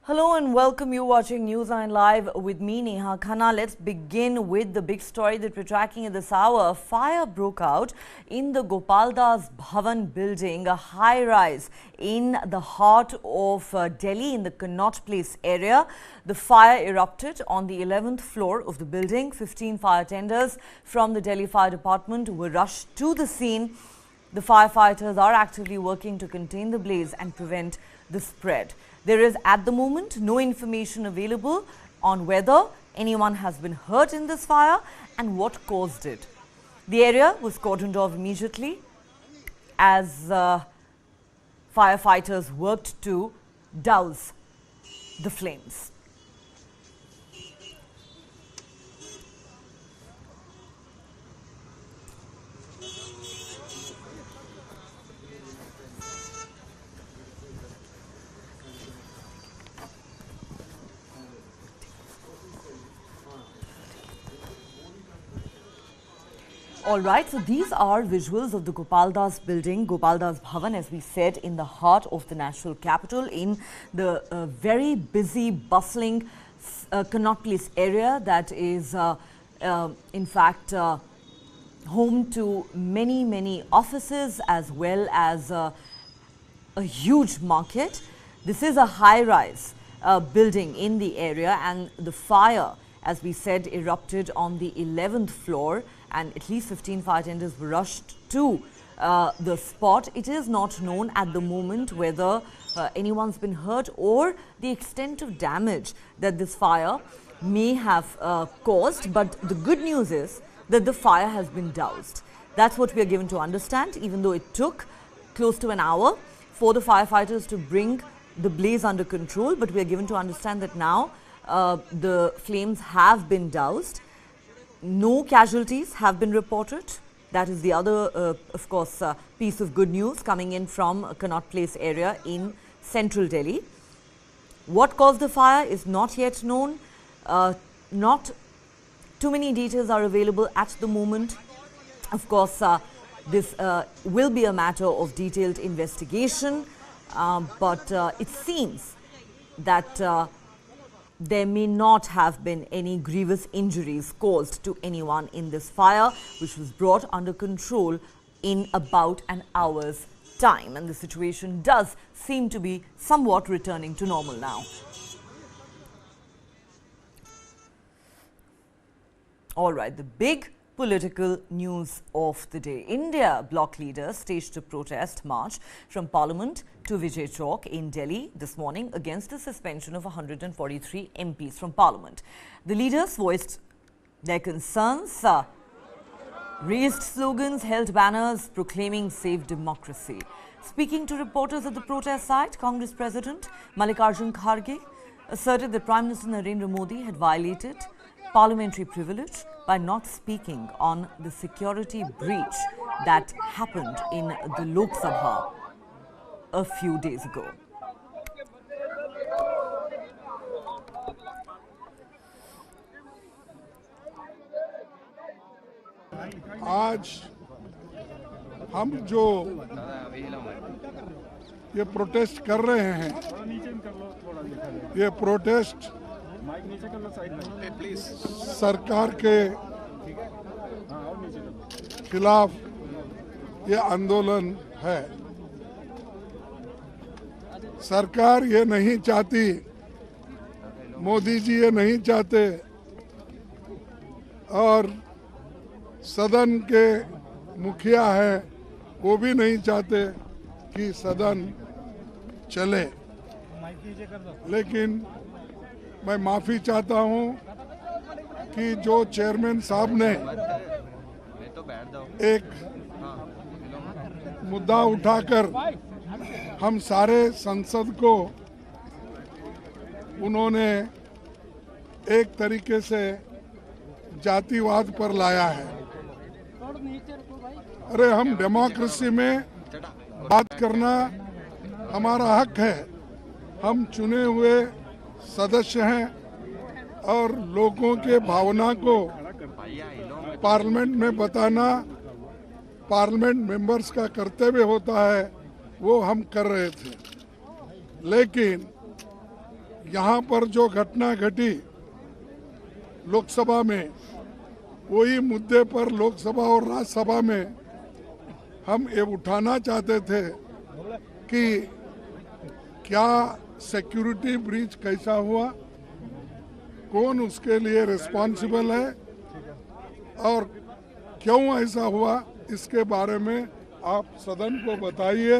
Hello and welcome. You watching Newsline Live with me, Neha Khanna. Let's begin with the big story that we're tracking at this hour. A fire broke out in the Gopaldas Bhawan building, a high-rise in the heart of Delhi in the Connaught Place area. The fire erupted on the 11th floor of the building. 15 fire tenders from the Delhi Fire Department were rushed to the scene. The firefighters are actively working to contain the blaze and prevent the spread. There is at the moment no information available on whether anyone has been hurt in this fire and what caused it. The area was cordoned off immediately as firefighters worked to douse the flames. All right, so these are visuals of the Gopaldas building, Gopaldas Bhawan, as we said, in the heart of the national capital, in the very busy, bustling Connaught Place area that is, in fact, home to many offices as well as a huge market. This is a high-rise building in the area, and the fire, as we said, erupted on the 11th floor. And at least 15 fire tenders were rushed to the spot. It is not known at the moment whether anyone's been hurt or the extent of damage that this fire may have caused. But the good news is that the fire has been doused. That's what we are given to understand, even though it took close to an hour for the firefighters to bring the blaze under control. But we are given to understand that now the flames have been doused. No casualties have been reported. That is the other, of course, piece of good news coming in from Connaught Place area in central Delhi. What caused the fire is not yet known. Not too many details are available at the moment. Of course, this will be a matter of detailed investigation, but it seems that there may not have been any grievous injuries caused to anyone in this fire, which was brought under control in about an hour's time. And the situation does seem to be somewhat returning to normal now. All right, the big political news of the day. India bloc leaders staged a protest march from Parliament to Vijay Chowk in Delhi this morning against the suspension of 143 MPs from Parliament. The leaders voiced their concerns, raised slogans, held banners proclaiming "Save Democracy." Speaking to reporters at the protest site, Congress President Mallikarjun Kharge asserted that Prime Minister Narendra Modi had violated parliamentary privilege by not speaking on the security breach that happened in the Lok Sabha a few days ago. आज हम जो ये protest कर रहे हैं, ये protest सरकार के खिलाफ ये आंदोलन है। सरकार ये नहीं चाहती, मोदी जी ये नहीं चाहते और सदन के मुखिया हैं वो भी नहीं चाहते कि सदन चले। लेकिन मैं माफ़ी चाहता हूं कि जो चेयरमैन साहब ने एक मुद्दा उठाकर हम सारे संसद को उन्होंने एक तरीके से जातिवाद पर लाया है। अरे हम डेमोक्रेसी में बात करना हमारा हक है। हम चुने हुए सदस्य हैं और लोगों के भावना को पार्लियामेंट में बताना पार्लियामेंट मेंबर्स का कर्तव्य होता है, वो हम कर रहे थे। लेकिन यहाँ पर जो घटना घटी लोकसभा में, वही मुद्दे पर लोकसभा और राज्यसभा में हम ये उठाना चाहते थे कि क्या सिक्योरिटी ब्रीच कैसा हुआ, कौन उसके लिए रिस्पॉन्सिबल है और क्यों ऐसा हुआ, इसके बारे में आप सदन को बताइए।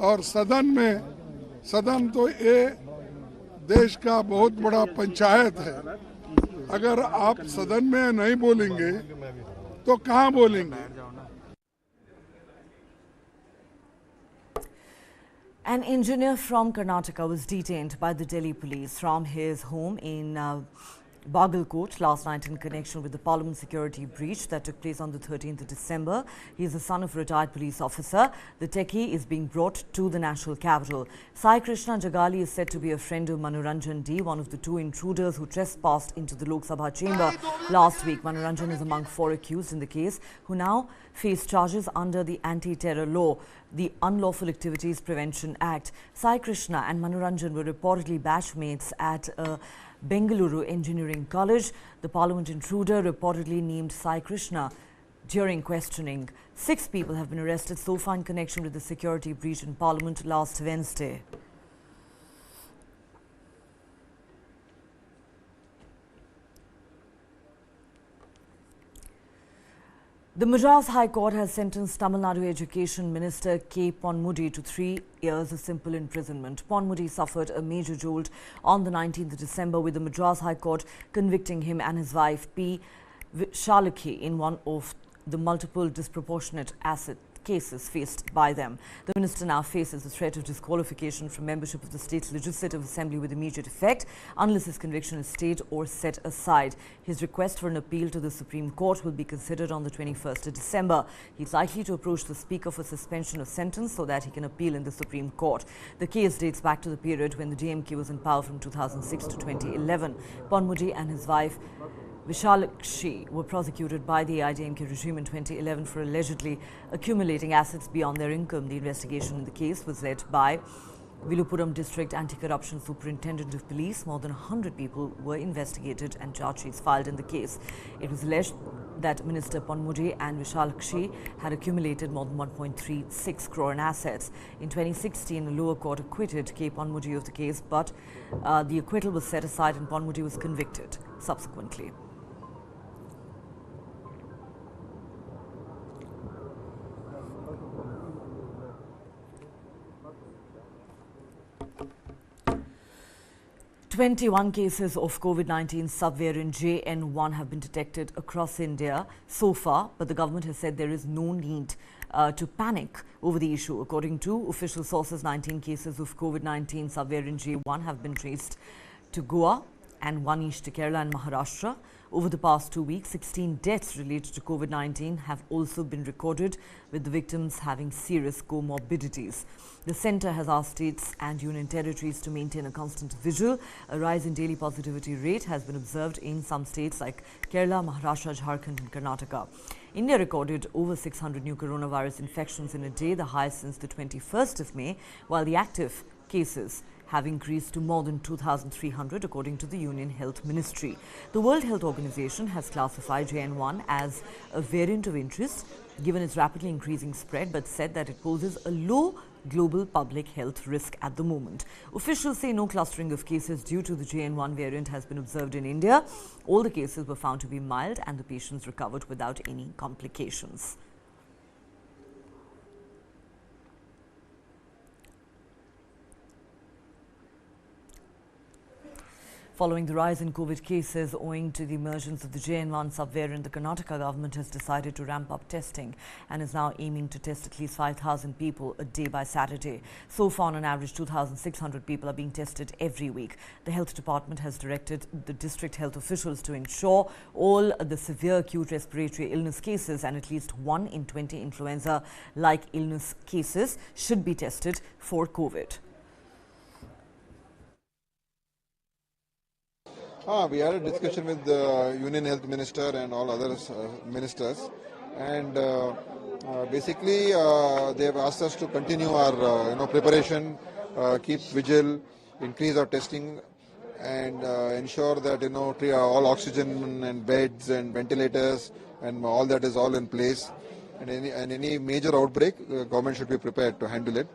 और सदन तो ये देश का बहुत बड़ा पंचायत है, अगर आप सदन में नहीं बोलेंगे तो कहाँ बोलेंगे। An engineer from Karnataka was detained by the Delhi police from his home in Bangalore last night in connection with the Parliament security breach that took place on the 13th of December. He is the son of a retired police officer. The techie is being brought to the national capital. Sai Krishna Jagali is said to be a friend of Manoranjan D, one of the two intruders who trespassed into the Lok Sabha chamber last week. Manoranjan is among 4 accused in the case who now face charges under the Anti-Terror Law, the Unlawful Activities Prevention Act. Sai Krishna and Manoranjan were reportedly batchmates at Bangalore Engineering College. The Parliament intruder reportedly named Sai Krishna during questioning. 6 people have been arrested so far in connection with the security breach in Parliament last Wednesday. The Madras High Court has sentenced Tamil Nadu Education Minister K. Ponmudi to 3 years of simple imprisonment. Ponmudi suffered a major jolt on the 19th of December, with the Madras High Court convicting him and his wife P. Shalaki in one of the multiple disproportionate asset cases faced by them. The minister now faces a threat of disqualification from membership of the state's Legislative Assembly with immediate effect unless his conviction is stayed or set aside. His request for an appeal to the Supreme Court will be considered on the 21st of December. He is likely to approach the Speaker for suspension of sentence so that he can appeal in the Supreme Court. The case dates back to the period when the DMK was in power from 2006 to 2011. Ponmudi and his wife Vishalakshi were prosecuted by the AIDMK regime in 2011 for allegedly accumulating assets beyond their income. The investigation in the case was led by Viluppuram District Anti-Corruption Superintendent of Police. More than 100 people were investigated and charge sheets filed in the case. It was alleged that Minister Ponmudi and Vishalakshi had accumulated more than 1.36 crore in assets. In 2016, a lower court acquitted K. Ponmudi of the case, but the acquittal was set aside and Ponmudi was convicted subsequently. "21 cases of COVID-19 subvariant JN1 have been detected across India so far, but the government has said there is no need to panic over the issue. According to official sources, 19 cases of COVID-19 subvariant J1 have been traced to Goa and 1 each to Kerala and Maharashtra. Over the past 2 weeks, 16 deaths related to COVID-19 have also been recorded, with the victims having serious comorbidities. The centre has asked states and union territories to maintain a constant vigil. A rise in daily positivity rate has been observed in some states like Kerala, Maharashtra, Jharkhand and Karnataka. India recorded over 600 new coronavirus infections in a day, the highest since the 21st of May, while the active cases have increased to more than 2,300 according to the Union Health Ministry. The World Health Organization has classified JN1 as a variant of interest given its rapidly increasing spread, but said that it poses a low global public health risk at the moment. Officials say no clustering of cases due to the JN1 variant has been observed in India. All the cases were found to be mild and the patients recovered without any complications. Following the rise in COVID cases owing to the emergence of the JN1 subvariant, the Karnataka government has decided to ramp up testing and is now aiming to test at least 5,000 people a day by Saturday. So far, on an average, 2,600 people are being tested every week. The health department has directed the district health officials to ensure all the severe acute respiratory illness cases and at least 1 in 20 influenza-like illness cases should be tested for COVID. We had a discussion with the Union Health Minister and all other ministers, and basically they have asked us to continue our preparation, keep vigil, increase our testing and ensure that all oxygen and beds and ventilators and all that is all in place. And any major outbreak, the government should be prepared to handle it.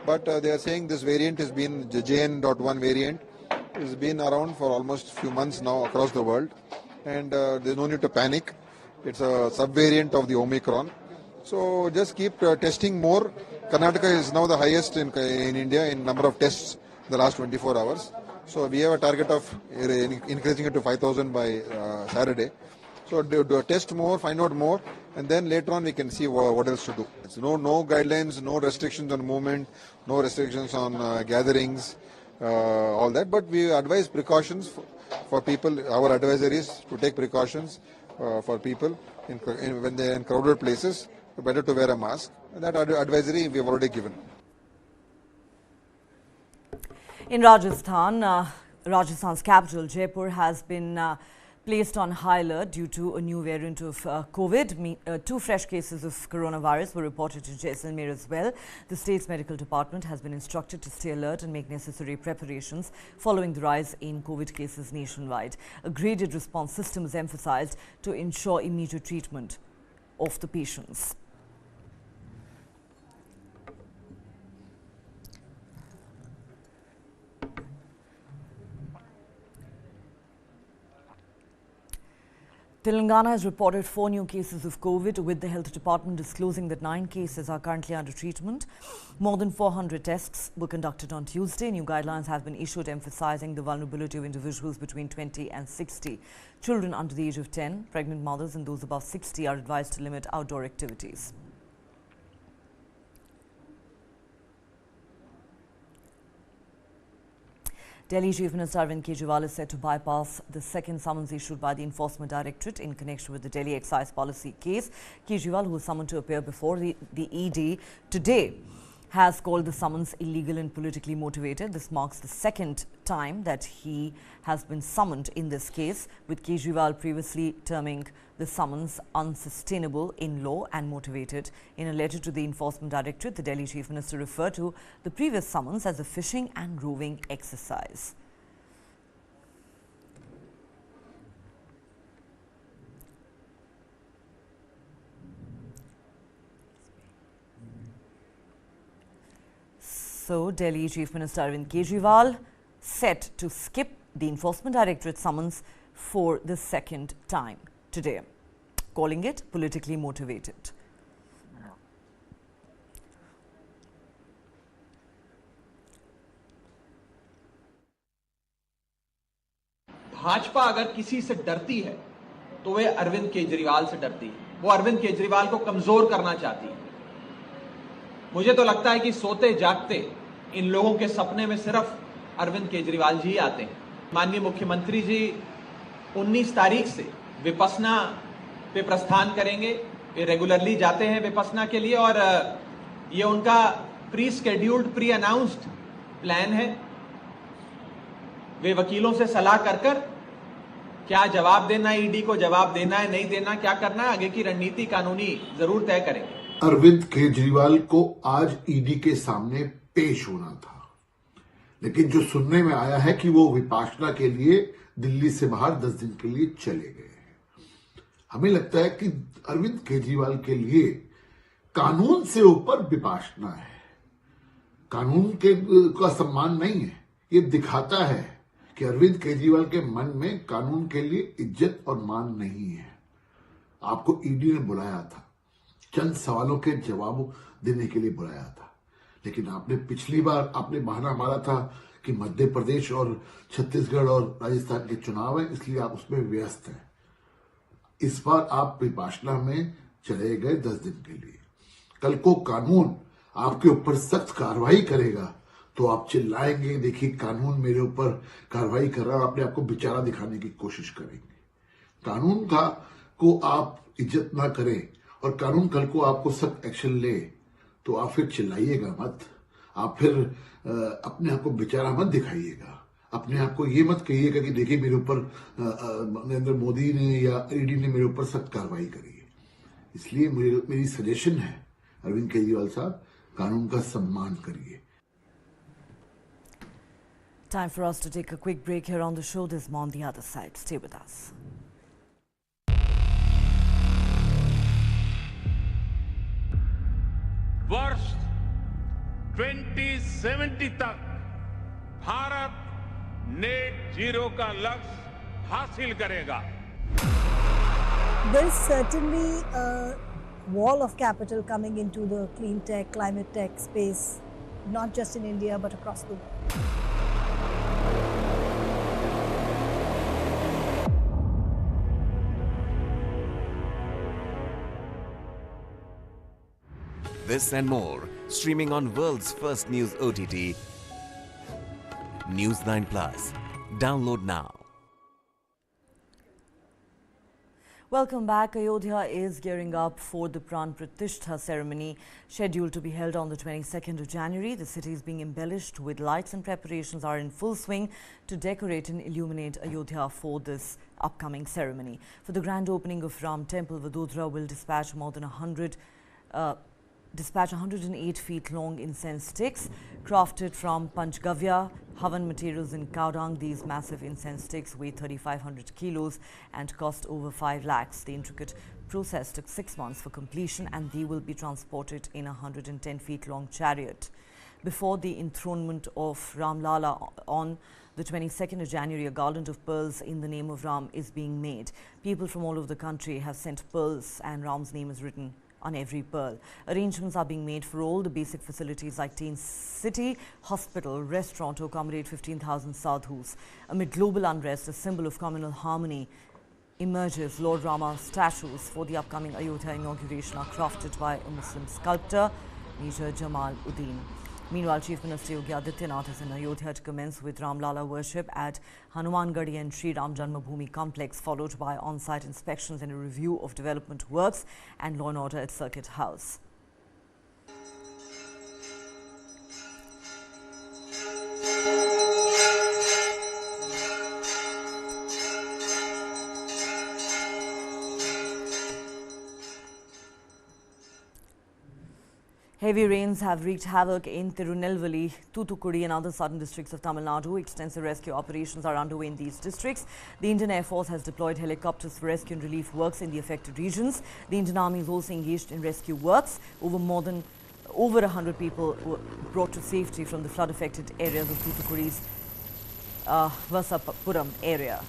But they are saying this variant has been, the JN.1 variant, has been around for almost a few months now across the world, and there's no need to panic. It's a subvariant of the Omicron. So just keep testing more. Karnataka is now the highest in India in number of tests in the last 24 hours. So we have a target of increasing it to 5,000 by Saturday. So do test more, find out more, and then later on we can see what else to do. It's no guidelines, no restrictions on movement, no restrictions on gatherings, all that. But we advise precautions for people. Our advisory is to take precautions for people when they're in crowded places. Better to wear a mask. That advisory we have already given. In Rajasthan, Rajasthan's capital, Jaipur, has been placed on high alert due to a new variant of COVID. 2 fresh cases of coronavirus were reported to Jaisalmer as well. The state's medical department has been instructed to stay alert and make necessary preparations following the rise in COVID cases nationwide. A graded response system is emphasized to ensure immediate treatment of the patients. Telangana has reported 4 new cases of COVID, with the health department disclosing that 9 cases are currently under treatment. More than 400 tests were conducted on Tuesday. New guidelines have been issued emphasizing the vulnerability of individuals between 20 and 60. Children under the age of 10, pregnant mothers and those above 60 are advised to limit outdoor activities. Delhi Chief Minister Arvind Kejriwal is set to bypass the second summons issued by the Enforcement Directorate in connection with the Delhi excise policy case. Kejriwal, who was summoned to appear before the ED today, has called the summons illegal and politically motivated. This marks the second time that he has been summoned in this case, with Kejriwal previously terming the summons unsustainable in law and motivated. In a letter to the Enforcement Directorate, the Delhi Chief Minister referred to the previous summons as a fishing and roving exercise. So, Delhi Chief Minister Arvind Kejriwal set to skip the Enforcement Directorate summons for the second time today, calling it politically motivated. Bhajpa अगर किसी से डरती है तो वे अरविंद केजरीवाल से डरती है। वो अरविंद केजरीवाल को कमजोर करना चाहती है। मुझे तो लगता है कि सोते जागते इन लोगों के सपने में सिर्फ अरविंद केजरीवाल जी आते हैं। माननीय मुख्यमंत्री जी 19 तारीख से विपस्सना पे प्रस्थान करेंगे। वे रेगुलरली जाते हैं विपस्सना के लिए और ये उनका pre scheduled, pre announced plan है। वे वकीलों से सलाह कर क्या जवाब देना है, ईडी को जवाब देना है, नहीं देना, क्या करना है, आगे की रणनीति कानूनी जरूर तय करेंगे। अरविंद केजरीवाल को आज ईडी के सामने पेश होना था, लेकिन जो सुनने में आया है कि वो विपाशना के लिए दिल्ली से बाहर 10 दिन के लिए चले गए हैं। हमें लगता है कि अरविंद केजरीवाल के लिए कानून से ऊपर विपाशना है, कानून का सम्मान नहीं है। ये दिखाता है कि अरविंद केजरीवाल के मन में कानून के लिए इज्जत और मान नहीं है। आपको ईडी ने बुलाया था, चंद सवालों के जवाब देने के लिए बुलाया था, लेकिन आपने पिछली बार आपने बहाना मारा था कि मध्य प्रदेश और छत्तीसगढ़ और राजस्थान के चुनाव है, इसलिए आप उसमें व्यस्त हैं। इस बार आप विपाशना में चले गए 10 दिन के लिए। कल को कानून आपके ऊपर सख्त कार्रवाई करेगा तो आप चिल्लाएंगे, देखिए कानून मेरे ऊपर कार्रवाई कर रहा है, और अपने आपको बेचारा दिखाने की कोशिश करेंगे। कानून को आप इज्जत ना करें और कानून कल को आपको सख्त एक्शन ले तो आप फिर चिल्लाइएगा मत, आप फिर अपने आप को बेचारा मत दिखाइएगा। अपने आप को ये मत कहिएगा कि देखिए मेरे ऊपर नरेंद्र मोदी ने या ईडी ने मेरे ऊपर सख्त कार्रवाई करी है। इसलिए मेरी सजेशन है, अरविंद केजरीवाल साहब, कानून का सम्मान करिए। Time for us to take a quick break here on the show. There's more on the other side. Stay with us. वर्ष 2070 तक भारत नेट जीरो का लक्ष्य हासिल करेगा. There's certainly a wall of capital coming into the clean tech, climate tech space, not just in India but across the world. This and more, streaming on world's first news OTT, News 9 Plus. Download now. Welcome back. Ayodhya is gearing up for the Pran Pratishtha ceremony scheduled to be held on the 22nd of January. The city is being embellished with lights and preparations are in full swing to decorate and illuminate Ayodhya for this upcoming ceremony. For the grand opening of Ram Temple, Vadodara will dispatch 108 feet long incense sticks crafted from Panchgavya, Havan materials in cow dung. These massive incense sticks weigh 3,500 kilos and cost over 5 lakhs. The intricate process took 6 months for completion and they will be transported in a 110 feet long chariot. Before the enthronement of Ram Lala on the 22nd of January, a garland of pearls in the name of Ram is being made. People from all over the country have sent pearls and Ram's name is written on every pearl. Arrangements are being made for all the basic facilities like teen city, hospital, restaurant to accommodate 15,000 sadhus. Amid global unrest, a symbol of communal harmony emerges. Lord Rama statues for the upcoming Ayodhya inauguration are crafted by a Muslim sculptor, Major Jamal Uddin. Meanwhile, Chief Minister Yogi Adityanath is in Ayodhya to commence with Ram Lala worship at Hanumangadi and Sri Ram Janmabhoomi complex, followed by on-site inspections and a review of development works and law and order at Circuit House. Heavy rains have wreaked havoc in Tirunelveli, Thoothukudi and other southern districts of Tamil Nadu. Extensive rescue operations are underway in these districts. The Indian Air Force has deployed helicopters for rescue and relief works in the affected regions. The Indian Army is also engaged in rescue works. Over 100 people were brought to safety from the flood-affected areas of Thoothukudi's Vasapuram area.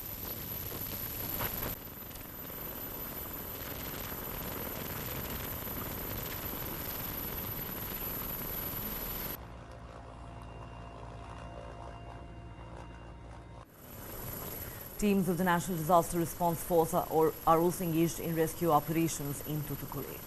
Teams of the National Disaster Response Force are also engaged in rescue operations in Thoothukudi.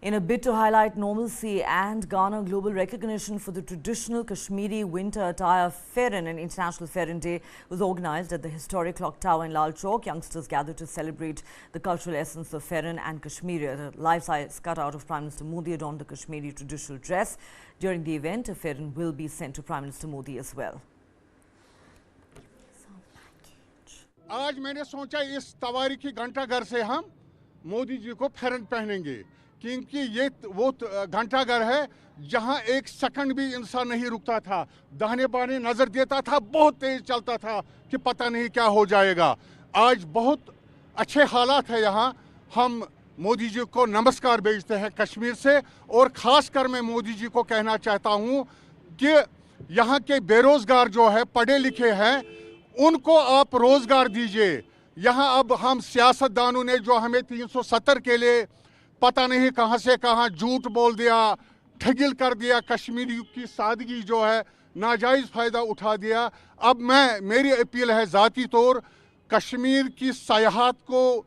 In a bid to highlight normalcy and garner global recognition for the traditional Kashmiri winter attire, Fairan, an international Fairan Day, was organized at the historic Clock Tower in Lal Chowk. Youngsters gathered to celebrate the cultural essence of Fairan and Kashmiri. A life-size cutout of Prime Minister Modi adorned the Kashmiri traditional dress. During the event, a Fairan will be sent to Prime Minister Modi as well. आज मैंने सोचा इस तवारी की घंटाघर से हम मोदी जी को Farren पहनेंगे, क्योंकि ये वो घंटाघर है जहां एक सेकंड भी इंसान नहीं रुकता था, दाहिने बाएं नजर देता था, बहुत तेज चलता था कि पता नहीं क्या हो जाएगा। आज बहुत अच्छे हालात है यहाँ। हम मोदी जी को नमस्कार भेजते हैं कश्मीर से, और खासकर मैं मोदी जी को कहना चाहता हूँ कि यहाँ के बेरोजगार जो है, पढ़े लिखे हैं, उनको आप रोजगार दीजिए। यहाँ अब हम सियासतदानों ने जो हमें 370 के लिए पता नहीं कहां से कहां झूठ बोल दिया, ठगिल कर दिया, कश्मीरी की सादगी जो है नाजायज फायदा उठा दिया। अब मेरी अपील है ज़ाती तौर, कश्मीर की सयाहत को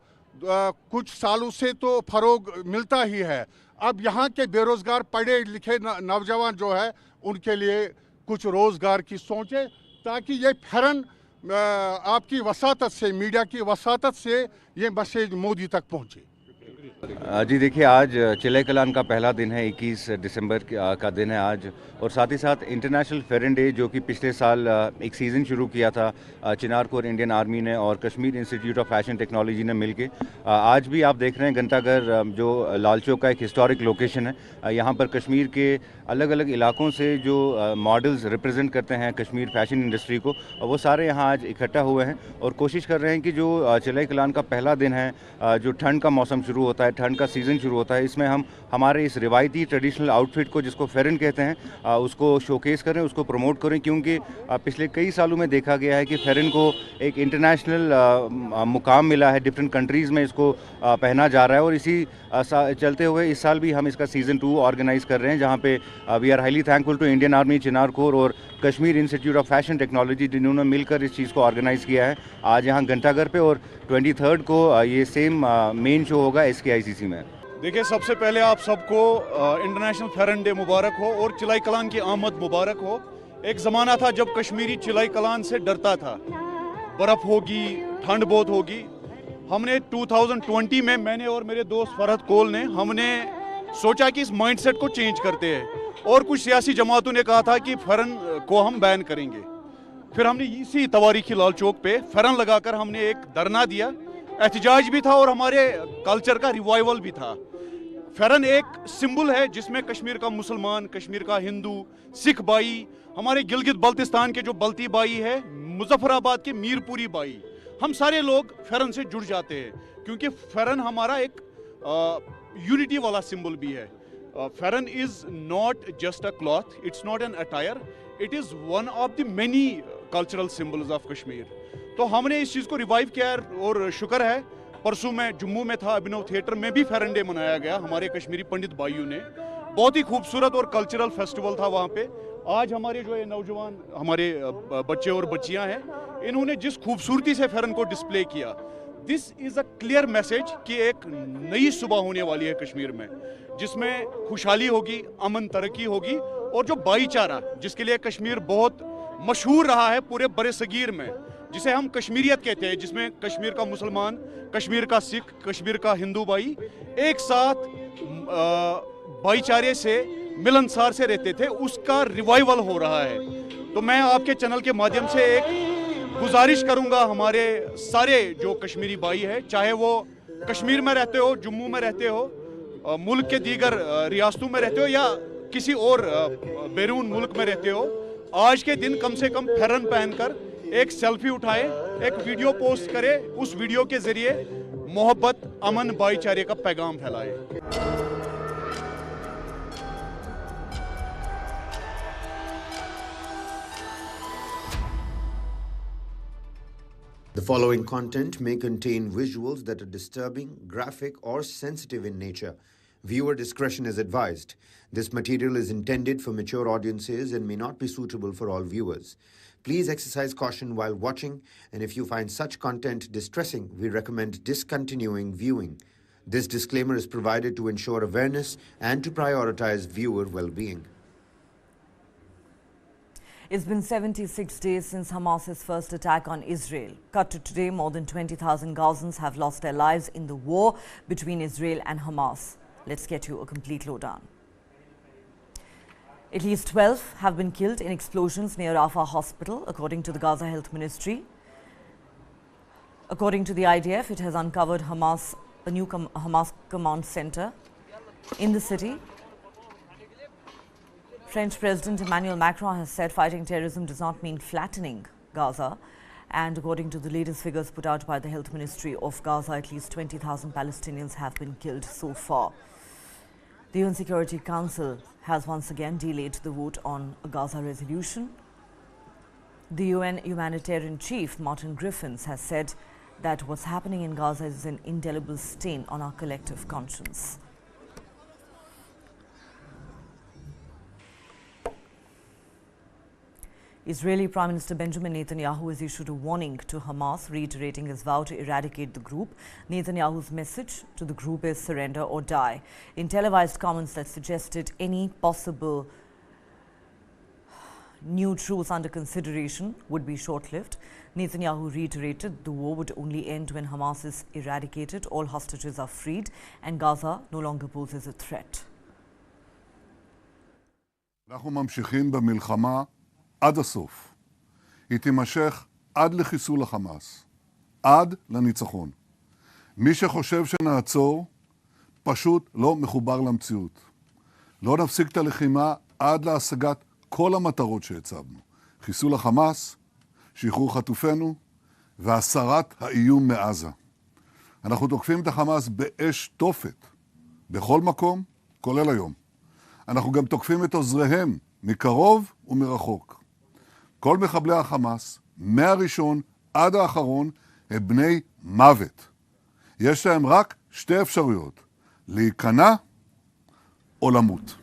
कुछ सालों से तो फरोग मिलता ही है। अब यहाँ के बेरोजगार पढ़े लिखे नौजवान जो है उनके लिए कुछ रोजगार की सोचें, ताकि ये फैरन आपकी वसातत से, मीडिया की वसातत से ये मैसेज मोदी तक पहुँचे। जी देखिए, आज चिलई कलान का पहला दिन है, 21 दिसंबर का दिन है आज, और साथ ही साथ इंटरनेशनल फेरन डे जो कि पिछले साल एक सीज़न शुरू किया था चिनार कोर इंडियन आर्मी ने और Kashmir Institute of Fashion technology ने मिलके। आज भी आप देख रहे हैं घंटाघर जो लाल चौक का एक हिस्टोरिक लोकेशन है, यहाँ पर कश्मीर के अलग अलग इलाकों से जो मॉडल्स रिप्रेजेंट करते हैं कश्मीर फैशन इंडस्ट्री को, वो सारे यहाँ आज इकट्ठा हुए हैं और कोशिश कर रहे हैं कि जो चिलई कलान का पहला दिन है, जो ठंड का मौसम शुरू होता है, ठंड का सीज़न शुरू होता है, इसमें हम हमारे इस रिवायती ट्रेडिशनल आउटफिट को, जिसको फेरन कहते हैं, उसको शोकेस करें, उसको प्रमोट करें, क्योंकि पिछले कई सालों में देखा गया है कि फेरन को एक इंटरनेशनल मुकाम मिला है, डिफरेंट कंट्रीज़ में इसको पहना जा रहा है। और इसी चलते हुए इस साल भी हम इसका सीज़न 2 ऑर्गेनाइज कर रहे हैं, जहाँ पे we are highly thankful to Indian Army, Chinar corps और Kashmir Institute of Fashion Technology, जिन्होंने मिलकर इस चीज़ को ऑर्गेनाइज़ किया है आज यहाँ घंटाघर पे। और 23 को ये सेम मेन शो होगा SKICC में। देखिए, सबसे पहले आप सबको इंटरनेशनल फेरन डे मुबारक हो और चिलई कलान की आमद मुबारक हो। एक ज़माना था जब कश्मीरी चिलई कलान से डरता था, बर्फ़ होगी, ठंड बहुत होगी। हमने 2020 में, मैंने और मेरे दोस्त फरहत कोल ने, हमने सोचा कि इस माइंडसेट को चेंज करते हैं, और कुछ सियासी जमातों ने कहा था कि फेरन को हम बैन करेंगे। फिर हमने इसी तवारीखी लाल चौक पे फेरन लगाकर हमने एक धरना दिया, एहतजाज भी था और हमारे कल्चर का रिवाइवल भी था। फेरन एक सिंबल है जिसमें कश्मीर का मुसलमान, कश्मीर का हिंदू, सिख भाई, हमारे गिलगित बल्तिस्तान के जो बल्ती बाई है, मुजफ्फराबाद के मीरपुरी बाई, हम सारे लोग फेरन से जुड़ जाते हैं, क्योंकि फेरन हमारा एक यूनिटी वाला सिंबल भी है। Pheran is not just a cloth, it's not an attire, it is one of the many cultural symbols of Kashmir. तो हमने इस चीज़ को रिवाइव किया और शुक्र है, परसों में जम्मू में था, अभिनव थिएटर में भी फेरन डे मनाया गया हमारे कश्मीरी पंडित भाइयों ने। बहुत ही खूबसूरत और कल्चरल फेस्टिवल था वहाँ पे। आज हमारे जो ये नौजवान, हमारे बच्चे और बच्चियाँ हैं, इन्होंने जिस खूबसूरती से फेरन को डिस्प्ले किया, this is a clear message कि एक नई सुबह होने वाली है कश्मीर में, जिसमें खुशहाली होगी, अमन तरक्की होगी, और जो भाईचारा जिसके लिए कश्मीर बहुत मशहूर रहा है पूरे बड़े सगीर में, जिसे हम कश्मीरियत कहते हैं, जिसमें कश्मीर का मुसलमान, कश्मीर का सिख, कश्मीर का हिंदू भाई एक साथ भाईचारे से, मिलनसार से रहते थे, उसका रिवाइवल हो रहा है। तो मैं आपके चैनल के माध्यम से एक गुजारिश करूंगा हमारे सारे जो कश्मीरी भाई है, चाहे वो कश्मीर में रहते हो, जम्मू में रहते हो, मुल्क के दीगर रियासतों में रहते हो, या किसी और बैरून मुल्क में रहते हो, आज के दिन कम से कम फेरन पहनकर एक सेल्फी उठाए, एक वीडियो पोस्ट करे, उस वीडियो के जरिए मोहब्बत, अमन, भाईचारे का पैगाम फैलाए। The following content may contain visuals that are disturbing, graphic, or sensitive in nature. Viewer discretion is advised. This material is intended for mature audiences and may not be suitable for all viewers. Please exercise caution while watching, and if you find such content distressing, we recommend discontinuing viewing. This disclaimer is provided to ensure awareness and to prioritize viewer well-being. It's been 76 days since Hamas's first attack on Israel. Cut to today, more than 20,000 Gazans have lost their lives in the war between Israel and Hamas. Let's get you a complete lowdown. At least 12 have been killed in explosions near Rafah Hospital, according to the Gaza Health Ministry. According to the IDF, it has uncovered a new Hamas command center in the city. French President Emmanuel Macron has said fighting terrorism does not mean flattening Gaza. And according to the latest figures put out by the Health Ministry of Gaza, at least 20,000 Palestinians have been killed so far. The UN Security Council has once again delayed the vote on a Gaza resolution. The UN humanitarian chief, Martin Griffiths, has said that what's happening in Gaza is an indelible stain on our collective conscience. Israeli Prime Minister Benjamin Netanyahu has issued a warning to Hamas, reiterating his vow to eradicate the group. Netanyahu's message to the group is surrender or die. In televised comments that suggested any possible new truce under consideration would be short-lived, Netanyahu reiterated the war would only end when Hamas is eradicated, all hostages are freed, and Gaza no longer poses a threat. אנחנו ממשיכים במלחמה עד הסוף. היא תימשך עד לחיסול החמאס, עד לניצחון. מי שחושב שנעצור, פשוט לא מחובר למציאות. לא נפסיק את הלחימה עד להשגת כל המטרות שהצבנו. חיסול החמאס, שחרור חטופינו והסרת האיום מעזה. אנחנו תוקפים את החמאס באש תופת, בכל מקום, כולל היום. אנחנו גם תוקפים את עוזריהם מקרוב ומרחוק. כל מחבלי החמאס, מהראשון עד האחרון, הם בני מוות. יש להם רק שתי אפשרויות, להיכנע או למות.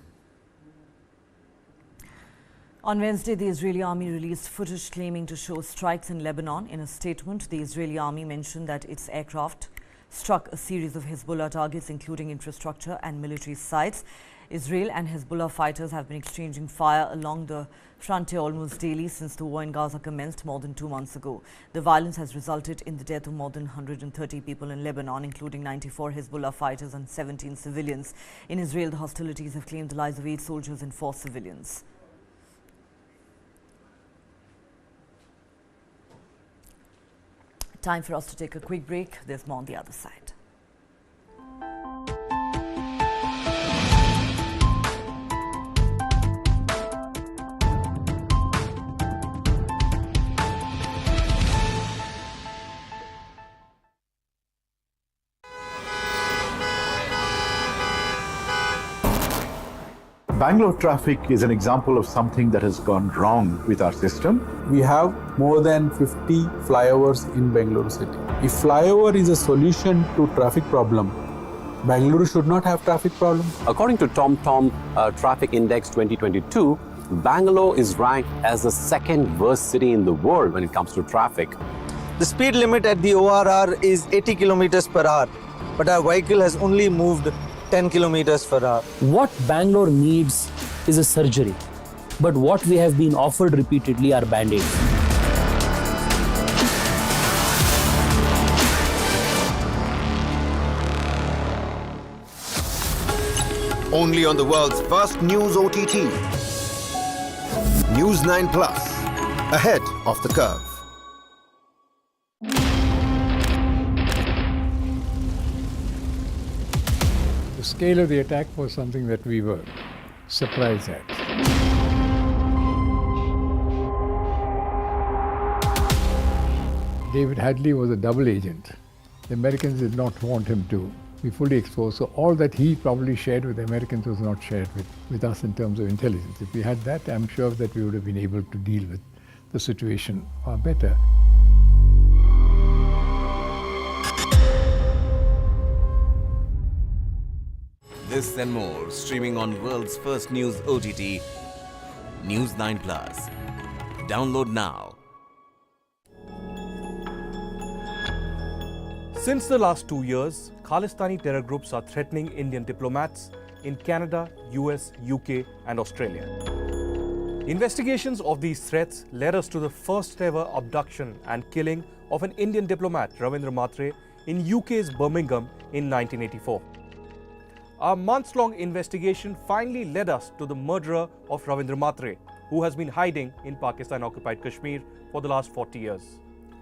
On Wednesday, the Israeli army released footage claiming to show strikes in Lebanon. In a statement, the Israeli army mentioned that its aircraft struck a series of Hezbollah targets, including infrastructure and military sites. Israel and Hezbollah fighters have been exchanging fire along the frontier almost daily since the war in Gaza commenced more than 2 months ago. The violence has resulted in the death of more than 130 people in Lebanon, including 94 Hezbollah fighters and 17 civilians. In Israel, the hostilities have claimed the lives of 8 soldiers and 4 civilians. Time for us to take a quick break. There's more on the other side. Bangalore traffic is an example of something that has gone wrong with our system. We have more than 50 flyovers in Bangalore city. If flyover is a solution to traffic problem, Bangalore should not have traffic problem. According to TomTom Traffic Index 2022, Bangalore is ranked as the second worst city in the world when it comes to traffic. The speed limit at the ORR is 80 kilometers per hour, but our vehicle has only moved 10 kilometers per hour. What Bangalore needs is a surgery, but what we have been offered repeatedly are band-aids. Only on the world's first news OTT. News 9 Plus, ahead of the curve. The scale of the attack was something that we were surprised at. David Hadley was a double agent. The Americans did not want him to be fully exposed, so all that he probably shared with the Americans was not shared with us in terms of intelligence. If we had that, I'm sure that we would have been able to deal with the situation far better. This and more, streaming on world's first news OTT, News 9 Plus. Download now. Since the last 2 years, Khalistani terror groups are threatening Indian diplomats in Canada, US, UK and Australia. Investigations of these threats led us to the first ever abduction and killing of an Indian diplomat, Ravindra Matre, in UK's Birmingham in 1984. Our months-long investigation finally led us to the murderer of Ravindra Matre, who has been hiding in Pakistan-occupied Kashmir for the last 40 years.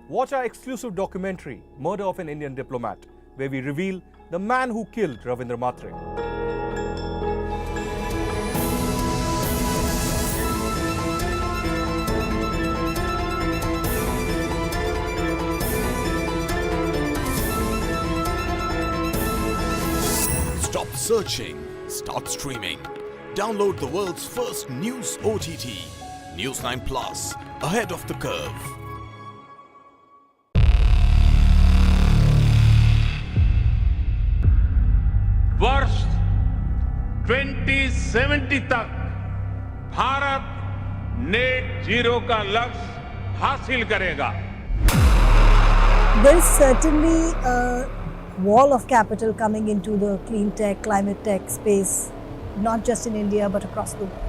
Watch our exclusive documentary, Murder of an Indian Diplomat, where we reveal the man who killed Ravindra Matre. Stop searching, start streaming. Download the world's first news OTT, News 9 Plus, ahead of the curve. वर्ष 2070 तक Bharat net zero का लक्ष्य हासिल करेगा. There is certainly a wall of capital coming into the clean tech, climate tech space, not just in India but across the world.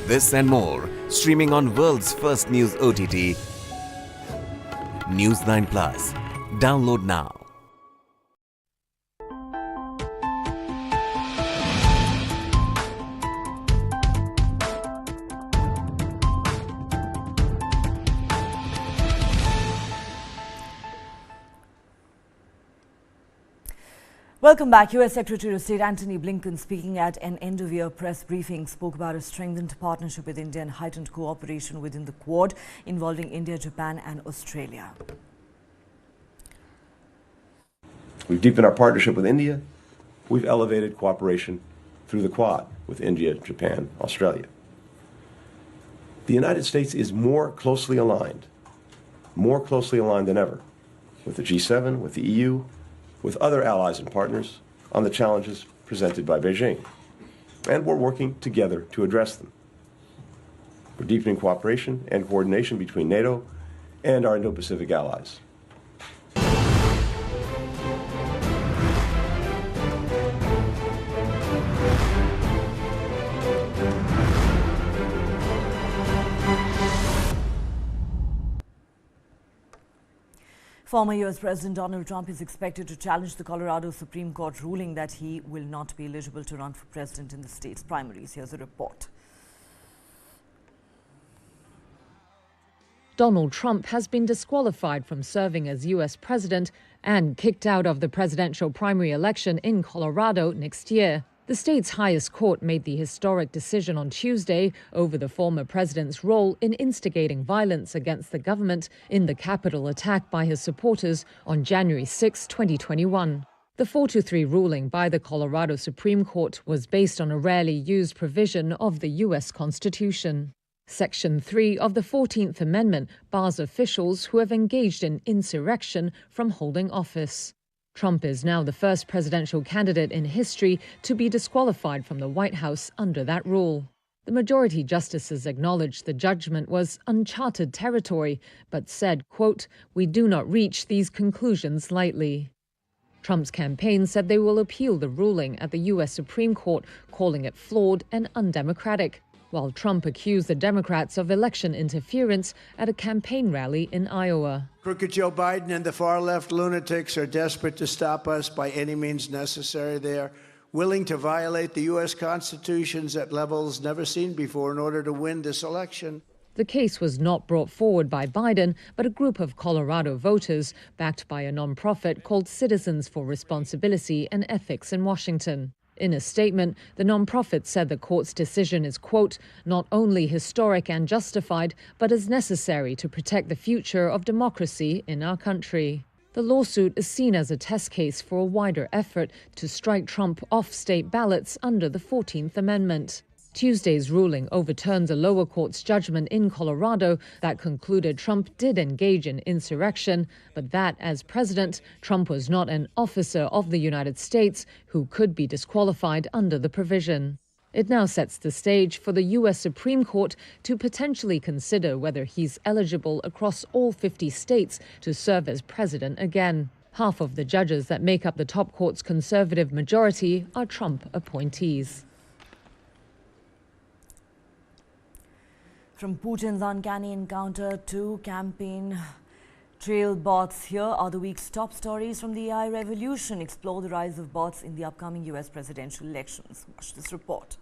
This and more, streaming on world's first news OTT, News 9 Plus. Download now. Welcome back. US Secretary of State Antony Blinken, speaking at an end-of-year press briefing, spoke about a strengthened partnership with India and heightened cooperation within the Quad involving India, Japan and Australia. We've deepened our partnership with India. We've elevated cooperation through the Quad with India, Japan, Australia. The United States is more closely aligned than ever with the G7, with the EU, with other allies and partners on the challenges presented by Beijing. And we're working together to address them. We're deepening cooperation and coordination between NATO and our Indo-Pacific allies. Former US President Donald Trump is expected to challenge the Colorado Supreme Court ruling that he will not be eligible to run for president in the state's primaries. Here's a report. Donald Trump has been disqualified from serving as US president and kicked out of the presidential primary election in Colorado next year. The state's highest court made the historic decision on Tuesday over the former president's role in instigating violence against the government in the Capitol attack by his supporters on January 6, 2021. The 4-3 ruling by the Colorado Supreme Court was based on a rarely used provision of the U.S. Constitution. Section 3 of the 14th Amendment bars officials who have engaged in insurrection from holding office. Trump is now the first presidential candidate in history to be disqualified from the White House under that rule. The majority justices acknowledged the judgment was uncharted territory, but said, quote, "We do not reach these conclusions lightly." Trump's campaign said they will appeal the ruling at the U.S. Supreme Court, calling it flawed and undemocratic, while Trump accused the Democrats of election interference at a campaign rally in Iowa. Crooked Joe Biden and the far-left lunatics are desperate to stop us by any means necessary. They are willing to violate the U.S. Constitution at levels never seen before in order to win this election. The case was not brought forward by Biden, but a group of Colorado voters backed by a nonprofit called Citizens for Responsibility and Ethics in Washington. In a statement, the nonprofit said the court's decision is, quote, "not only historic and justified, but is necessary to protect the future of democracy in our country." The lawsuit is seen as a test case for a wider effort to strike Trump off state ballots under the 14th Amendment. Tuesday's ruling overturns a lower court's judgment in Colorado that concluded Trump did engage in insurrection, but that, as president, Trump was not an officer of the United States who could be disqualified under the provision. It now sets the stage for the U.S. Supreme Court to potentially consider whether he's eligible across all 50 states to serve as president again. Half of the judges that make up the top court's conservative majority are Trump appointees. From Putin's uncanny encounter to campaign trail bots, here are the week's top stories from the AI revolution. Explore the rise of bots in the upcoming US presidential elections. Watch this report.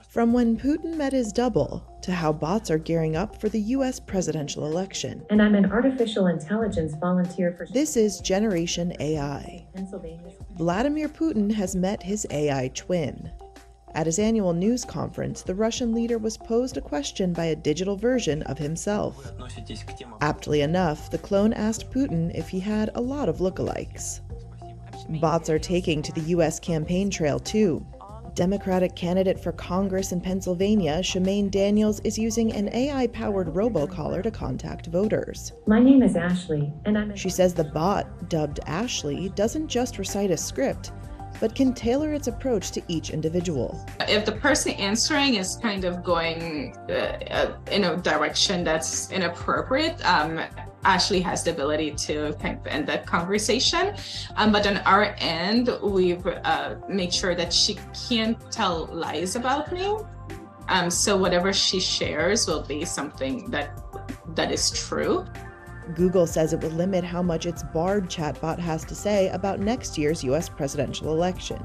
From when Putin met his double to how bots are gearing up for the US presidential election. And I'm an artificial intelligence volunteer for... This is Generation AI. Vladimir Putin has met his AI twin. At his annual news conference, the Russian leader was posed a question by a digital version of himself. Aptly enough, the clone asked Putin if he had a lot of lookalikes. Bots are taking to the US campaign trail too. Democratic candidate for Congress in Pennsylvania, Shemaine Daniels, is using an AI-powered robocaller to contact voters. My name is Ashley, and She says the bot, dubbed Ashley, doesn't just recite a script, but can tailor its approach to each individual. If the person answering is kind of going in a direction that's inappropriate, Ashley has the ability to kind of end that conversation. But on our end, we've made sure that she can't tell lies about me. So whatever she shares will be something that is true. Google says it will limit how much its Bard chatbot has to say about next year's US presidential election.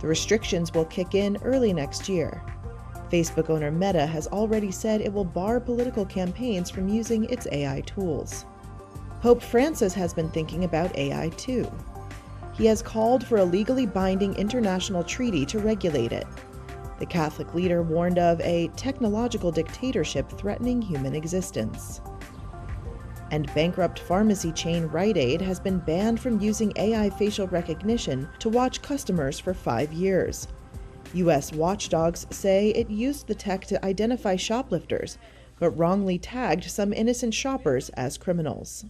The restrictions will kick in early next year. Facebook owner Meta has already said it will bar political campaigns from using its AI tools. Pope Francis has been thinking about AI too. He has called for a legally binding international treaty to regulate it. The Catholic leader warned of a technological dictatorship threatening human existence. And bankrupt pharmacy chain Rite Aid has been banned from using AI facial recognition to watch customers for 5 years. U.S. watchdogs say it used the tech to identify shoplifters, but wrongly tagged some innocent shoppers as criminals.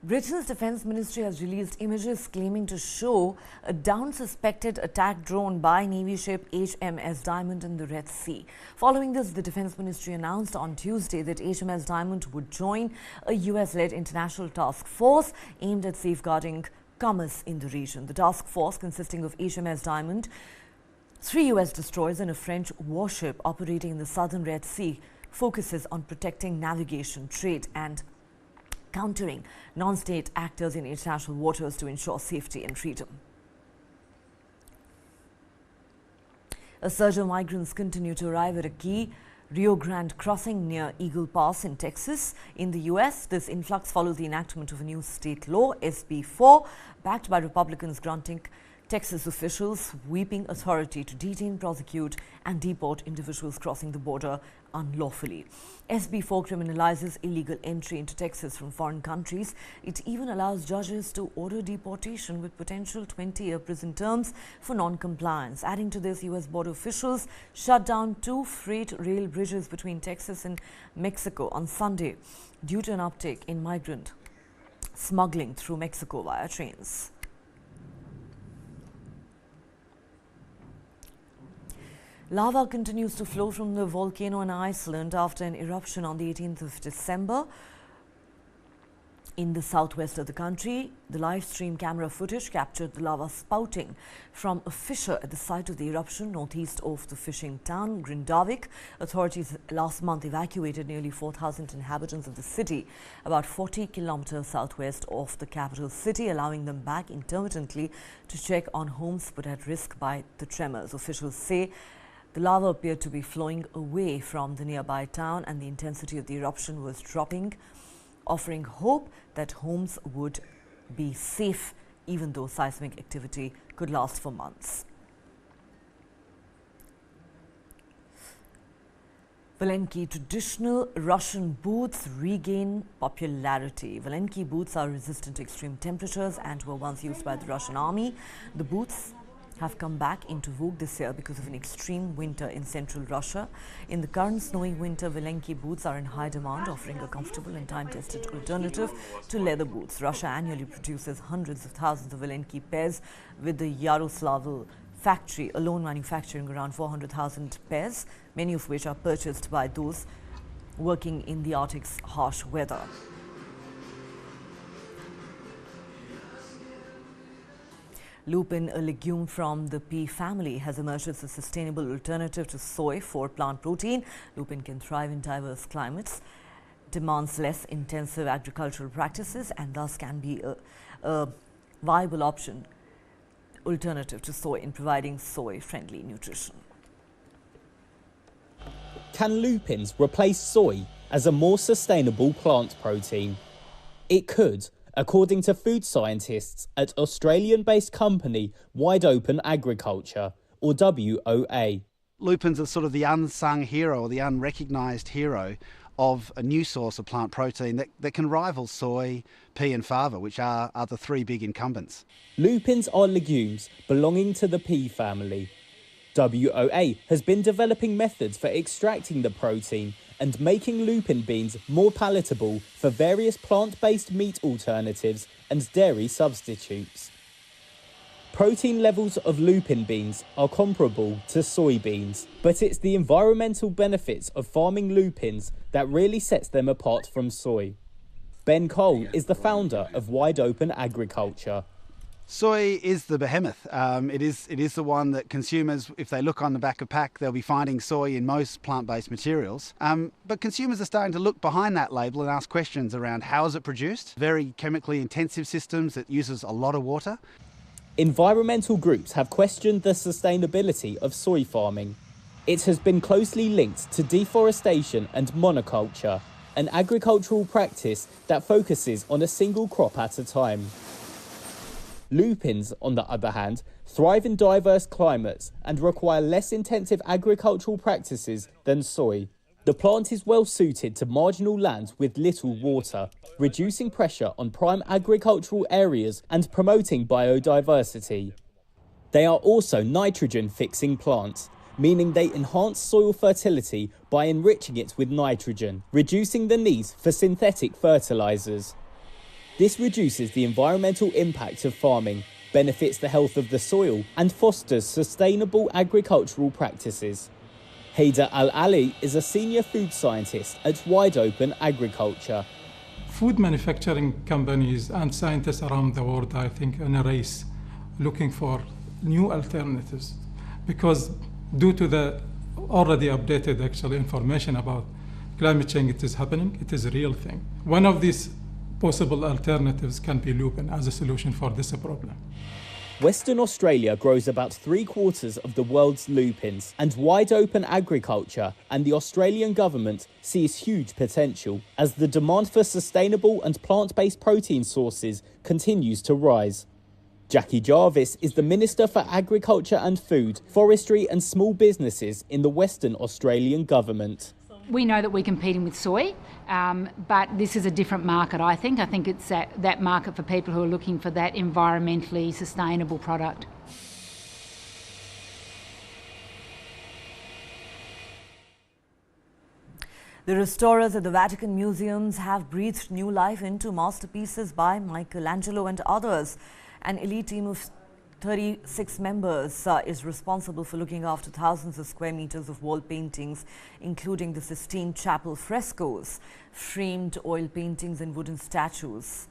Britain's Defence Ministry has released images claiming to show a down-suspected attack drone by Navy ship HMS Diamond in the Red Sea. Following this, the Defence Ministry announced on Tuesday that HMS Diamond would join a US-led international task force aimed at safeguarding commerce in the region. The task force, consisting of HMS Diamond, 3 US destroyers and a French warship operating in the southern Red Sea, focuses on protecting navigation, trade and countering non-state actors in international waters to ensure safety and freedom. A surge of migrants continue to arrive at a key Rio Grande crossing near Eagle Pass in Texas in the U.S. This influx follows the enactment of a new state law, SB 4, backed by Republicans, granting Texas officials sweeping authority to detain, prosecute and deport individuals crossing the border unlawfully. SB 4 criminalizes illegal entry into Texas from foreign countries. It even allows judges to order deportation with potential 20-year prison terms for non-compliance. Adding to this, U.S. border officials shut down 2 freight rail bridges between Texas and Mexico on Sunday due to an uptick in migrant smuggling through Mexico via trains. Lava continues to flow from the volcano in Iceland after an eruption on the 18th of December. In the southwest of the country, the live stream camera footage captured the lava spouting from a fissure at the site of the eruption northeast of the fishing town Grindavik. Authorities last month evacuated nearly 4,000 inhabitants of the city, about 40 kilometers southwest of the capital city, allowing them back intermittently to check on homes put at risk by the tremors. Officials say the lava appeared to be flowing away from the nearby town and the intensity of the eruption was dropping, offering hope that homes would be safe even though seismic activity could last for months. Valenki traditional Russian boots regain popularity. Valenki boots are resistant to extreme temperatures and were once used by the Russian army. The boots have come back into vogue this year because of an extreme winter in central Russia. In the current snowy winter, Valenki boots are in high demand, offering a comfortable and time-tested alternative to leather boots. Russia annually produces hundreds of thousands of Valenki pairs, with the Yaroslavl factory alone manufacturing around 400,000 pairs, many of which are purchased by those working in the Arctic's harsh weather. Lupin, a legume from the pea family, has emerged as a sustainable alternative to soy for plant protein. Lupin can thrive in diverse climates, demands less intensive agricultural practices, and thus can be a viable alternative to soy in providing soy-friendly nutrition. Can lupins replace soy as a more sustainable plant protein? It could, according to food scientists at Australian-based company Wide Open Agriculture, or WOA. Lupins are sort of the unsung hero or the unrecognised hero of a new source of plant protein that can rival soy, pea and fava, which are the 3 big incumbents. Lupins are legumes belonging to the pea family. WOA has been developing methods for extracting the protein and making lupin beans more palatable for various plant-based meat alternatives and dairy substitutes. Protein levels of lupin beans are comparable to soybeans, but it's the environmental benefits of farming lupins that really sets them apart from soy. Ben Cole is the founder of Wide Open Agriculture. Soy is the behemoth. It is the one that consumers, if they look on the back of pack, they'll be finding soy in most plant-based materials. But consumers are starting to look behind that label and ask questions around how is it produced? Very chemically intensive systems that uses a lot of water. Environmental groups have questioned the sustainability of soy farming. It has been closely linked to deforestation and monoculture, an agricultural practice that focuses on a single crop at a time. Lupins, on the other hand, thrive in diverse climates and require less intensive agricultural practices than soy. The plant is well suited to marginal lands with little water, reducing pressure on prime agricultural areas and promoting biodiversity. They are also nitrogen-fixing plants, meaning they enhance soil fertility by enriching it with nitrogen, reducing the need for synthetic fertilizers. This reduces the environmental impact of farming, benefits the health of the soil, and fosters sustainable agricultural practices. Haider Al-Ali is a senior food scientist at Wide Open Agriculture. Food manufacturing companies and scientists around the world, I think, in a race looking for new alternatives, because due to the already updated information about climate change, it is happening, it is a real thing. One of these possible alternatives can be lupin as a solution for this problem. Western Australia grows about 3/4 of the world's lupins, and Wide Open Agriculture and the Australian government sees huge potential as the demand for sustainable and plant-based protein sources continues to rise. Jackie Jarvis is the Minister for Agriculture and Food, Forestry and Small Businesses in the Western Australian government. We know that we're competing with soy, but this is a different market, I think. I think it's that market for people who are looking for that environmentally sustainable product. The restorers at the Vatican Museums have breathed new life into masterpieces by Michelangelo and others. An elite team of 36 members is responsible for looking after thousands of square meters of wall paintings, including the Sistine Chapel frescoes, framed oil paintings and wooden statues.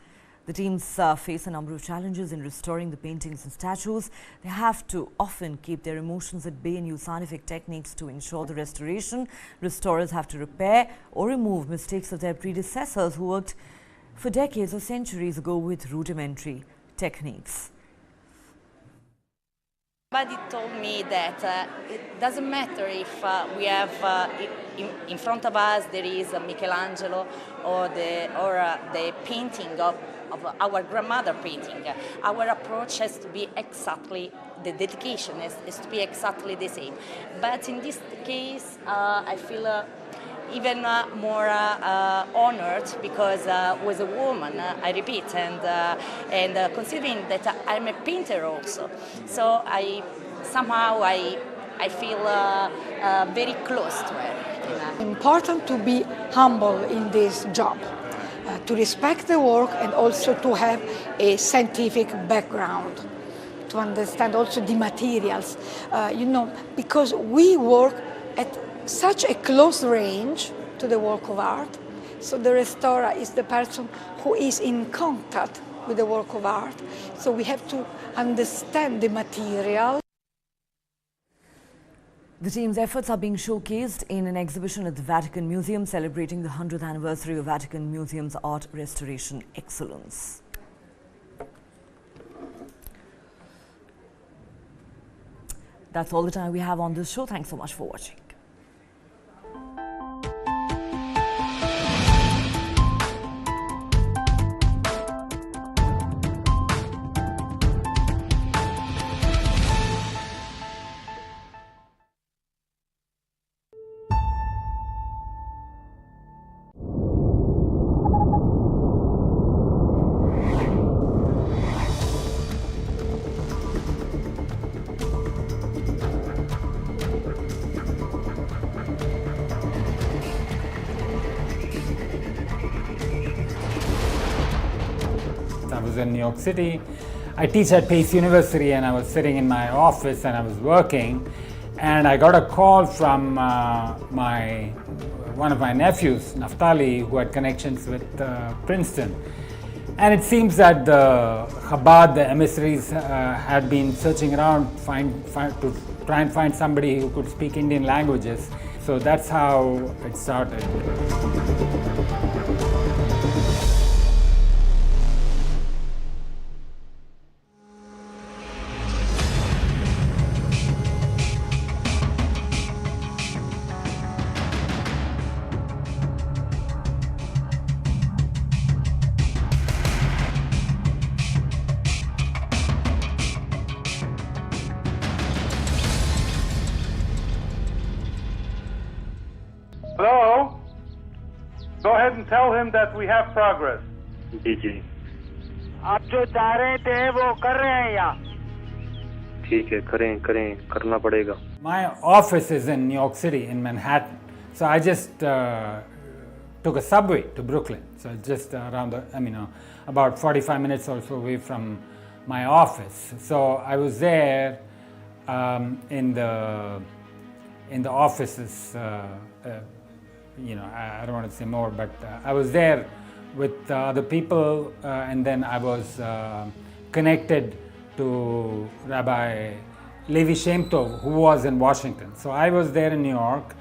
The teams face a number of challenges in restoring the paintings and statues. They have to often keep their emotions at bay and use scientific techniques to ensure the restoration. Restorers have to repair or remove mistakes of their predecessors who worked for decades or centuries ago with rudimentary techniques. Somebody told me that it doesn't matter if we have in front of us there is a Michelangelo or the painting of our grandmother painting. Our approach has to be exactly, the dedication is to be exactly the same. But in this case, I feel even more honored because I was a woman, I repeat, and considering that I'm a painter also, so I feel very close to her. Important to be humble in this job, to respect the work and also to have a scientific background, to understand also the materials, because we work at such a close range to the work of art. So the restorer is the person who is in contact with the work of art. So we have to understand the material. The team's efforts are being showcased in an exhibition at the Vatican Museum celebrating the 100th anniversary of Vatican Museum's art restoration excellence. That's all the time we have on this show. Thanks so much for watching. I was in New York City I teach at Pace University, and I was sitting in my office and I was working, and I got a call from one of my nephews, Naftali, who had connections with Princeton. And it seems that the Chabad, the emissaries, had been searching around to try and find somebody who could speak Indian languages. So that's how it started. Hello? Go ahead and tell him that we have progress. जी जी आप जो चाह रहे थे वो कर रहे हैं यहाँ ठीक है करें करना पड़ेगा. My office is in New York City, in Manhattan. So I just took a subway to Brooklyn. So just around about 45 minutes or so away from my office. So I was there in the offices. I don't want to say more, but I was there with other people, and then I was connected to Rabbi Levi Shem Tov, who was in Washington. So I was there in New York,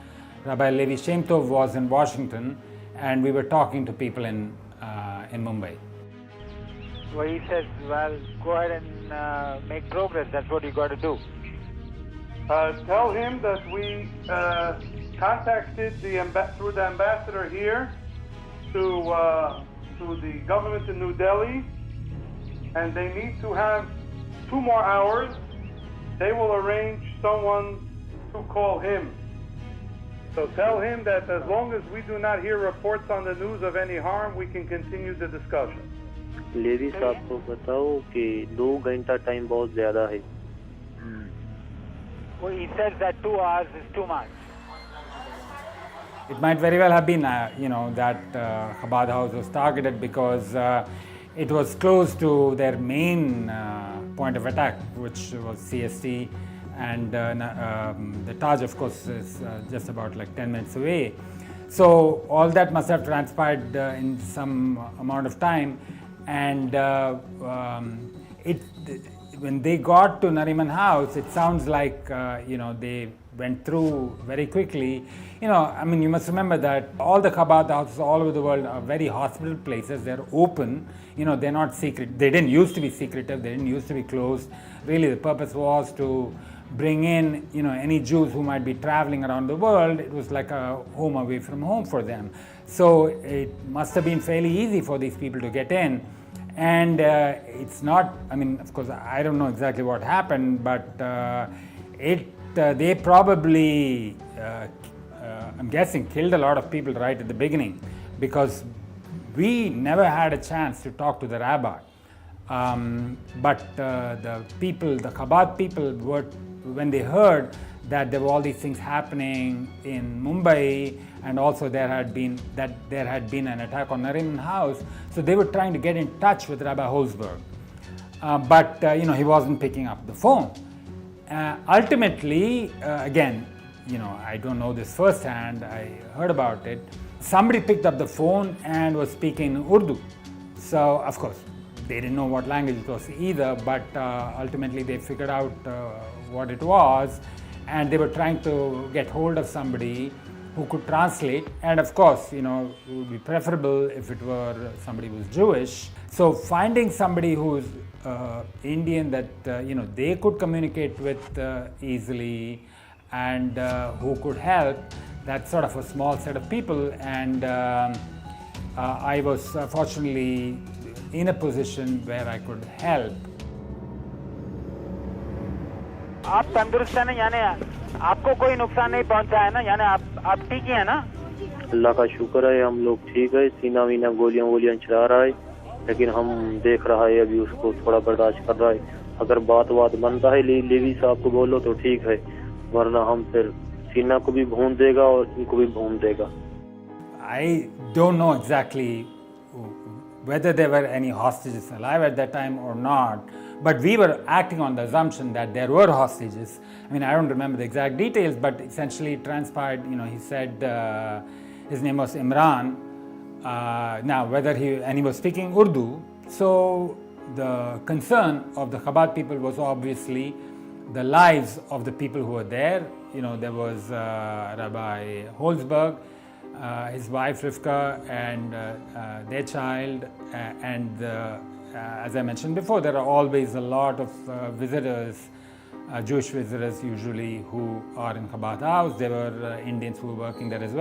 Rabbi Levi Shem Tov was in Washington, and we were talking to people in Mumbai. Well, he says, well, go ahead and make progress. That's what you got to do. Tell him that we contacted through the ambassador here to the government in New Delhi, and they need to have 2 more hours. They will arrange someone to call him. So tell him that as long as we do not hear reports on the news of any harm, we can continue the discussion. Levi साहब को बताओ कि 2 घंटा time बहुत ज़्यादा है. Well, he says that 2 hours is too much. It might very well have been, that Chabad House was targeted because it was close to their main point of attack, which was CST, and the Taj, of course, is just about 10 minutes away. So all that must have transpired in some amount of time, and when they got to Nariman House, it sounds like they went through very quickly. You must remember that all the Chabad houses all over the world are very hospitable places. They're open. They're not secret. They didn't used to be secretive. They didn't used to be closed. Really, the purpose was to bring in, any Jews who might be traveling around the world. It was like a home away from home for them. So it must have been fairly easy for these people to get in. And it's not, of course, I don't know exactly what happened, but they probably, I'm guessing, killed a lot of people right at the beginning, because we never had a chance to talk to the rabbi. But the people, the Chabad people, when they heard that there were all these things happening in Mumbai, and also there had been an attack on Nariman House, so they were trying to get in touch with Rabbi Holzberg, but he wasn't picking up the phone. Ultimately, again, I don't know this firsthand. I heard about it. Somebody picked up the phone and was speaking Urdu. So of course they didn't know what language it was either, but ultimately they figured out what it was, and they were trying to get hold of somebody who could translate. And of course, it would be preferable if it were somebody who was Jewish. So finding somebody who's Indian that they could communicate with easily, and who could help, that's sort of a small set of people. And I was fortunately in a position where I could help. आप तंदुरुस्त हैं ना, यानी आपको कोई नुकसान नहीं पहुंचा है ना, यानी आप ठीक ही हैं ना? अल्लाह का शुक्र है, हम लोग ठीक है. सीना वीना गोलियां चला रहा है, लेकिन हम देख रहा है अभी उसको थोड़ा बर्दाश्त कर रहा है. अगर बात बनता है लेवी साहब को बोलो तो ठीक है, वरना हम फिर सीना को भी भून देगा और इनको भी भून देगा. I don't know exactly whether there were any hostages alive at that time or not, but we were acting on the assumption that there were hostages. I mean, I don't remember the exact details, but essentially it transpired, he said his name was Imran. Now, he was speaking Urdu, so the concern of the Chabad people was obviously the lives of the people who were there. There was Rabbi Holzberg, his wife Rivka, and their child, and as I mentioned before, there are always a lot of visitors, Jewish visitors usually, who are in Chabad House. There were Indians who were working there as well.